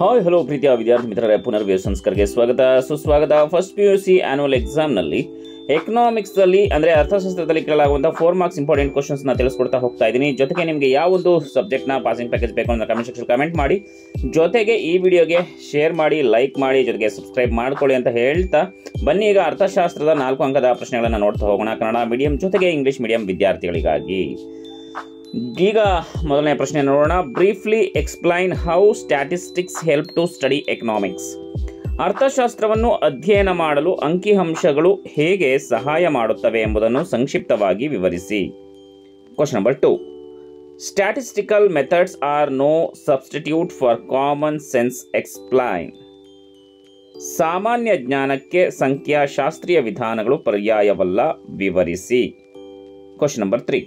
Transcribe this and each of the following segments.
Hi hello ಪ್ರೀತಿಯ ವಿದ್ಯಾರ್ಥಿ ಮಿತ್ರರೇ, ಪುನರ್ವ್ಯೂ ಸಂಸ್ಕರ್ಗೆ ಸ್ವಾಗತ ಸುಸ್ವಾಗತ. ಫಸ್ಟ್ PUC ಆನ್ಯುವಲ್ ಎಕ್ಸಾಮ್ನಲ್ಲಿ ಎಕನಾಮಿಕ್ಸಲ್ಲಿ ಅಂದರೆ ಅರ್ಥಶಾಸ್ತ್ರದಲ್ಲಿ ಕೇಳಲಾಗುವಂಥ 4 ಮಾರ್ಕ್ಸ್ ಇಂಪಾರ್ಟೆಂಟ್ ಕ್ವಶನ್ಸ್ನ ತಿಳಿಸ್ಕೊಡ್ತಾ ಹೋಗ್ತಾ ಇದ್ದೀನಿ. ಜೊತೆಗೆ ನಿಮಗೆ ಯಾವೊಂದು ಸಬ್ಜೆಕ್ಟ್ನ ಪಾಸಿಂಗ್ ಪ್ಯಾಕೇಜ್ ಬೇಕು ಅಂತ ಕಮೆಂಟ್ ಸೆಕ್ಷನ್ ಕಮೆಂಟ್ ಮಾಡಿ, ಜೊತೆಗೆ ಈ ವಿಡಿಯೋಗೆ ಶೇರ್ ಮಾಡಿ, ಲೈಕ್ ಮಾಡಿ, ಜೊತೆಗೆ ಸಬ್ಸ್ಕ್ರೈಬ್ ಮಾಡ್ಕೊಳ್ಳಿ ಅಂತ ಹೇಳ್ತಾ ಬನ್ನಿ ಈಗ ಅರ್ಥಶಾಸ್ತ್ರದ 4 ಅಂಕದ ಪ್ರಶ್ನೆಗಳನ್ನು ನೋಡ್ತಾ ಹೋಗೋಣ. ಕನ್ನಡ ಮೀಡಿಯಂ ಜೊತೆಗೆ ಇಂಗ್ಲೀಷ್ ಮೀಡಿಯಂ ವಿದ್ಯಾರ್ಥಿಗಳಿಗಾಗಿ. ಈಗ ಮೊದಲನೇ ಪ್ರಶ್ನೆ ನೋಡೋಣ. Briefly explain how statistics help to study economics. ಅರ್ಥಶಾಸ್ತ್ರವನ್ನು ಅಧ್ಯಯನ ಮಾಡಲು ಅಂಕಿಅಂಶಗಳು ಹೇಗೆ ಸಹಾಯ ಮಾಡುತ್ತವೆ ಎಂಬುದನ್ನು ಸಂಕ್ಷಿಪ್ತವಾಗಿ ವಿವರಿಸಿ. Question number 2. Statistical methods are no substitute for common sense. Explain. ಸಾಮಾನ್ಯ ಜ್ಞಾನಕ್ಕೆ ಸಂಖ್ಯಾಶಾಸ್ತ್ರೀಯ ವಿಧಾನಗಳು ಪರ್ಯಾಯವಲ್ಲ, ವಿವರಿಸಿ. Question number 3.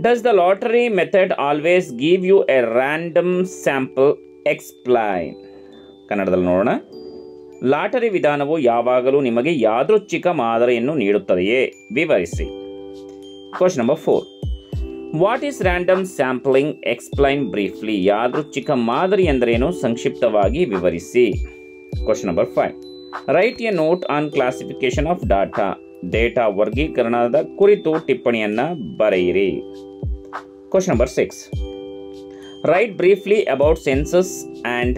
Does the lottery method always give you a random sample? Explain. ಕನ್ನಡದಲ್ಲಿ ನೋಡೋಣ. ಲಾಟರಿ ವಿಧಾನವು ಯಾವಾಗಲೂ ನಿಮಗೆ ಯಾದೃಚ್ಛಿಕ ಮಾದರಿಯನ್ನು ನೀಡುತ್ತದೆಯೇ? ವಿವರಿಸಿ. Question number 4. What is random sampling? Explain briefly. ಯಾದೃಚ್ಛಿಕ ಮಾದರಿ ಎಂದರೇನು? ಸಂಕ್ಷಿಪ್ತವಾಗಿ ವಿವರಿಸಿ. Question number 5. Write a note on classification of data. Data ವರ್ಗೀಕರಣದ ಕುರಿತು ಟಿಪ್ಪಣಿಯನ್ನು ಬರೆಯಿರಿ. Question number 6. Write briefly about census and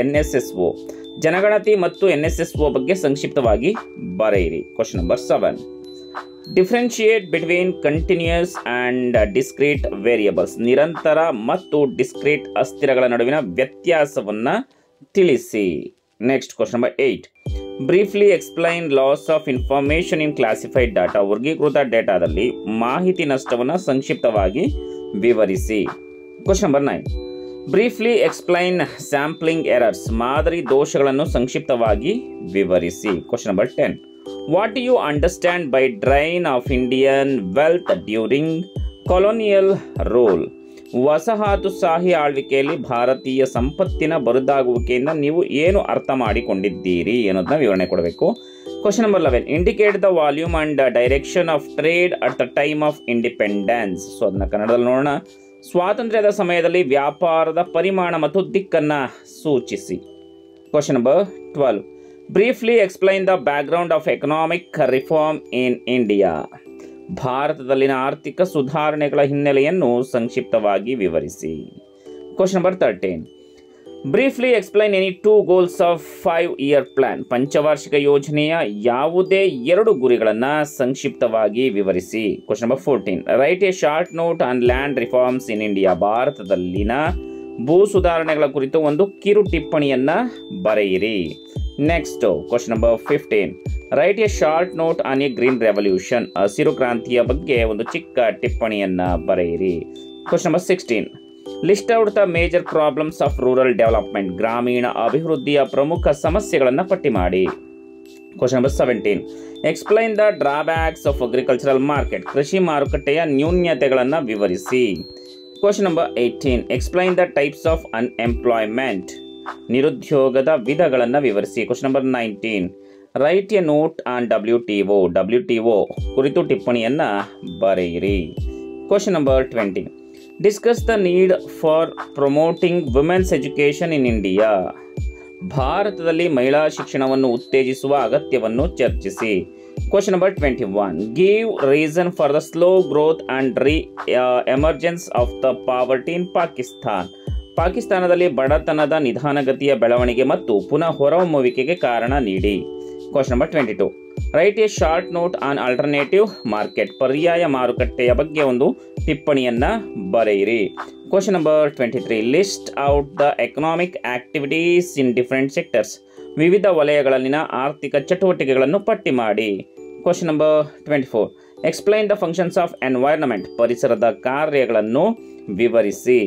NSSO. ಜನಗಣತಿ ಮತ್ತು NSSO ಬಗ್ಗೆ ಸಂಕ್ಷಿಪ್ತವಾಗಿ ಬರೆಯಿರಿ. Question number 7. Differentiate between continuous and discrete variables. ನಿರಂತರ ಮತ್ತು ಡಿಸ್ಕ್ರೀಟ್ ಅಸ್ಥಿರಗಳ ನಡುವಿನ ವ್ಯತ್ಯಾಸವನ್ನು ತಿಳಿಸಿ. Next question number 8. Briefly explain loss of information in classified data. ವರ್ಗೀಕೃತ ಡೇಟಾದಲ್ಲಿ ಮಾಹಿತಿ ನಷ್ಟವನ್ನು ಸಂಕ್ಷಿಪ್ತವಾಗಿ ವಿವರಿಸಿ. Question number 9. Briefly explain sampling errors. ಮಾದರಿ ದೋಷಗಳನ್ನು ಸಂಕ್ಷಿಪ್ತವಾಗಿ ವಿವರಿಸಿ. Question number 10. What do you understand by drain of Indian wealth during colonial rule. ವಸಾಹತುಶಾಹಿ ಆಳ್ವಿಕೆಯಲ್ಲಿ ಭಾರತೀಯ ಸಂಪತ್ತಿನ ಬರಿದಾಗುವಿಕೆಯಿಂದ ನೀವು ಏನು ಅರ್ಥ ಮಾಡಿಕೊಂಡಿದ್ದೀರಿ ಅನ್ನೋದನ್ನ ವಿವರಣೆ ಕೊಡಬೇಕು. Question number 11. Indicate the volume and direction of trade at the time of independence. So ಅದನ್ನ ಕನ್ನಡದಲ್ಲಿ ನೋಡೋಣ. ಸ್ವಾತಂತ್ರ್ಯದ ಸಮಯದಲ್ಲಿ ವ್ಯಾಪಾರದ ಪರಿಮಾಣ ಮತ್ತು ದಿಕ್ಕನ್ನು ಸೂಚಿಸಿ. Question number 12. Briefly explain the background of economic reform in India. ಭಾರತದಲ್ಲಿನ ಆರ್ಥಿಕ ಸುಧಾರಣೆಗಳ ಹಿನ್ನೆಲೆಯನ್ನು ಸಂಕ್ಷಿಪ್ತವಾಗಿ ವಿವರಿಸಿ. Question number 13. Briefly explain any 2 goals of 5-year plan. ಪಂಚವಾರ್ಷಿಕ ಯೋಜನೆಯ ಯಾವುದೇ 2 ಗುರಿಗಳನ್ನು ಸಂಕ್ಷಿಪ್ತವಾಗಿ ವಿವರಿಸಿ. Question number 14. Write a short note on land reforms in India. ಭಾರತದಲ್ಲಿನ ಭೂ ಸುಧಾರಣೆಗಳ ಕುರಿತು ಒಂದು ಕಿರು ಟಿಪ್ಪಣಿಯನ್ನು ಬರೆಯಿರಿ. Next question number 15. Write a short note on A green revolution. ಹಸಿರು ಕ್ರಾಂತಿಯ ಬಗ್ಗೆ ಒಂದು ಚಿಕ್ಕ ಟಿಪ್ಪಣಿಯನ್ನು ಬರೆಯಿರಿ. Question number 16. List out the major problems of rural development. ಗ್ರಾಮೀಣ ಅಭಿವೃದ್ಧಿಯ ಪ್ರಮುಖ ಸಮಸ್ಯೆಗಳನ್ನು ಪಟ್ಟಿ ಮಾಡಿ. Question number 17. Explain the drawbacks of agricultural market. ಕೃಷಿ ಮಾರುಕಟ್ಟೆಯ ನ್ಯೂನ್ಯತೆಗಳನ್ನು ವಿವರಿಸಿ. Question number 18. Explain the types of unemployment. ನಿರುದ್ಯೋಗದ ವಿಧಗಳನ್ನು ವಿವರಿಸಿ. Question number 19. Write a note on WTO ಕುರಿತು ಟಿಪ್ಪಣಿಯನ್ನು ಬರೆಯಿರಿ. Question number 20. Discuss the need for promoting women's education in India. ಭಾರತದಲ್ಲಿ ಮಹಿಳಾ ಶಿಕ್ಷಣವನ್ನು ಉತ್ತೇಜಿಸುವ ಅಗತ್ಯವನ್ನು ಚರ್ಚಿಸಿ. Question number 21. Give reason for the slow growth and emergence of the poverty in Pakistan. ಪಾಕಿಸ್ತಾನದಲ್ಲಿ ಬಡತನದ ನಿಧಾನಗತಿಯ ಬೆಳವಣಿಗೆ ಮತ್ತು ಪುನಃ ಹೊರಹೊಮ್ಮುವಿಕೆಗೆ ಕಾರಣ ನೀಡಿ. Question number 22. Write a short note on alternative market. ಪರ್ಯಾಯ ಮಾರುಕಟ್ಟೆಯ ಬಗ್ಗೆ ಒಂದು ಟಿಪ್ಪಣಿಯನ್ನು ಬರೆಯಿರಿ. Question number 23. List out the economic activities in different sectors. ವಿವಿಧ ವಲಯಗಳಲ್ಲಿನ ಆರ್ಥಿಕ ಚಟುವಟಿಕೆಗಳನ್ನು ಪಟ್ಟಿ ಮಾಡಿ. Question number 24. Explain the functions of environment. ಪರಿಸರದ ಕಾರ್ಯಗಳನ್ನು ವಿವರಿಸಿ.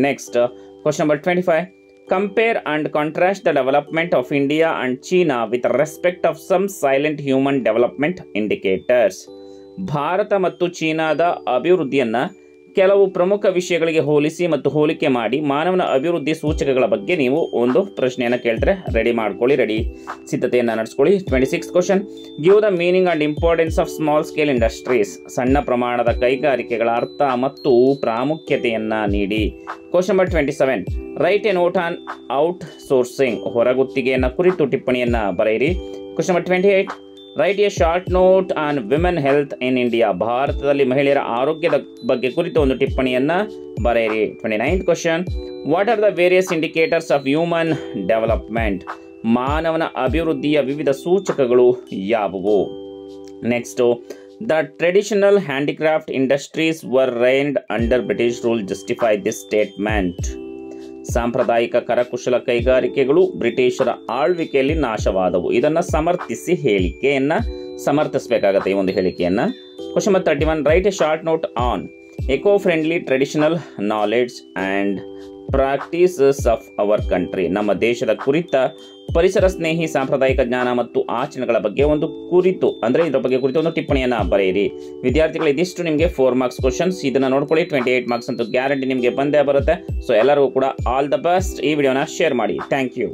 Next question number 25. Compare and contrast the development of India and China with respect of some salient human development indicators. ಭಾರತ ಮತ್ತು ಚೀನಾದ ಅಭಿವೃದ್ಧಿಯನ್ನು ಕೆಲವು ಪ್ರಮುಖ ವಿಷಯಗಳಿಗೆ ಹೋಲಿಸಿ ಮತ್ತು ಹೋಲಿಕೆ ಮಾಡಿ ಮಾನವನ ಅಭಿವೃದ್ಧಿ ಸೂಚಕಗಳ ಬಗ್ಗೆ ನೀವು ಒಂದು ಪ್ರಶ್ನೆಯನ್ನು ಕೇಳ್ತಾರೆ, ರೆಡಿ ಮಾಡ್ಕೊಳ್ಳಿ, ರೆಡಿ ಸಿದ್ಧತೆಯನ್ನು ನಡೆಸ್ಕೊಳ್ಳಿ. 26 question, give the meaning and importance of small scale industries. ಸಣ್ಣ ಪ್ರಮಾಣದ ಕೈಗಾರಿಕೆಗಳ ಅರ್ಥ ಮತ್ತು ಪ್ರಾಮುಖ್ಯತೆಯನ್ನು ನೀಡಿ. Question number 27, write a note on outsourcing. ಹೊರಗುತ್ತಿಗೆಯನ್ನು ಕುರಿತು ಟಿಪ್ಪಣಿಯನ್ನು ಬರೆಯಿರಿ. Question number 28, write a short note on women health in India. ಭಾರತದಲ್ಲಿ ಮಹಿಳೆಯರ ಆರೋಗ್ಯದ ಬಗ್ಗೆ ಕುರಿತು ಒಂದು ಟಿಪ್ಪಣಿಯನ್ನು ಬರೆಯಿರಿ. 29th question, what are the various indicators of human development. ಮಾನವನ ಅಭಿವೃದ್ಧಿಯ ವಿವಿಧ ಸೂಚಕಗಳು ಯಾವುವು. Next, the traditional handicraft industries var rained under British rule, justify this statement. ಸಾಂಪ್ರದಾಯಿಕ ಕರಕುಶಲ ಕೈಗಾರಿಕೆಗಳು ಬ್ರಿಟಿಷರ ಆಳ್ವಿಕೆಯಲ್ಲಿ ನಾಶವಾದವು. ಇದನ್ನು ಸಮರ್ಥಿಸಿ ಹೇಳಿಕೆಯನ್ನು ಸಮರ್ಥಿಸಬೇಕಾಗತ್ತೆ ಈ ಒಂದು ಹೇಳಿಕೆಯನ್ನು. Question number 31, write a short note on eco friendly traditional knowledge and practices of our country. ನಮ್ಮ ದೇಶದ ಕುರಿತ ಪರಿಸರ ಸ್ನೇಹಿ ಸಾಂಪ್ರದಾಯಿಕ ಜ್ಞಾನ ಮತ್ತು ಆಚರಣೆಗಳ ಬಗ್ಗೆ ಒಂದು ಕುರಿತು ಇದರ ಬಗ್ಗೆ ಕುರಿತು ಒಂದು ಟಿಪ್ಪಣಿಯನ್ನು ಬರೆಯಿರಿ. ವಿದ್ಯಾರ್ಥಿಗಳು, ಇದಿಷ್ಟು ನಿಮಗೆ 4 ಮಾರ್ಕ್ಸ್ ಕ್ವಶನ್ಸ್. ಇದನ್ನು ನೋಡ್ಕೊಳ್ಳಿ, 28 ಮಾರ್ಕ್ಸ್ ಅಂತೂ ಗ್ಯಾರಂಟಿ ನಿಮಗೆ ಬಂದೇ ಬರುತ್ತೆ. ಸೊ ಎಲ್ಲರಿಗೂ ಕೂಡ ಆಲ್ ದ ಬೆಸ್ಟ್. ಈ ವಿಡಿಯೋನ ಶೇರ್ ಮಾಡಿ. Thank you.